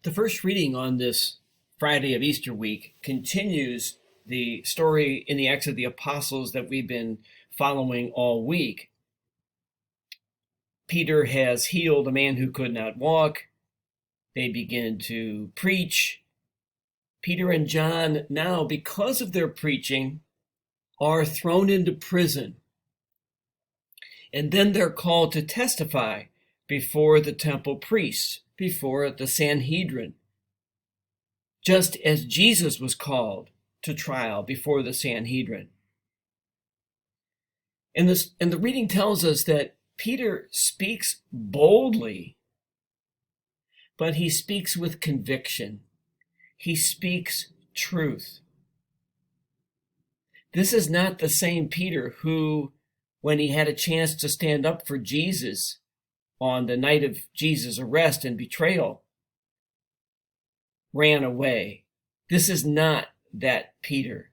The first reading on this Friday of Easter week continues the story in the Acts of the Apostles that we've been following all week. Peter has healed a man who could not walk. They begin to preach. Peter and John now, because of their preaching, are thrown into prison. And then they're called to testify before the temple priests, before the Sanhedrin, just as Jesus was called to trial before the Sanhedrin. And the reading tells us that Peter speaks boldly, but he speaks with conviction. He speaks truth. This is not the same Peter who, when he had a chance to stand up for Jesus on the night of Jesus' arrest and betrayal, ran away. This is not that Peter.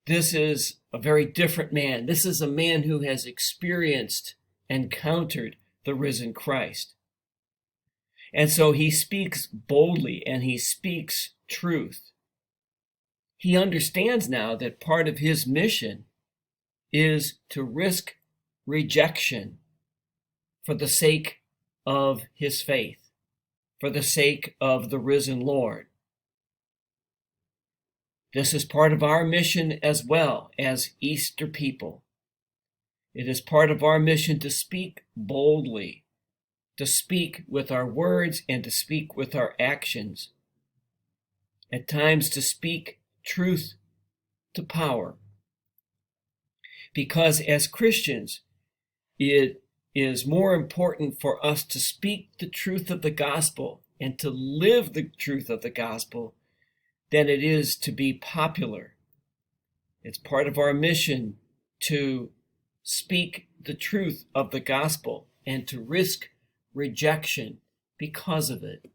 This is a very different man. This is a man who has experienced, encountered the risen Christ. And so he speaks boldly and he speaks truth. He understands now that part of his mission is to risk rejection for the sake of his faith, for the sake of the risen Lord. This is part of our mission as well as Easter people. It is part of our mission to speak boldly, to speak with our words and to speak with our actions. At times to speak truth to power. Because as Christians, it is more important for us to speak the truth of the gospel and to live the truth of the gospel than it is to be popular. It's part of our mission to speak the truth of the gospel and to risk rejection because of it.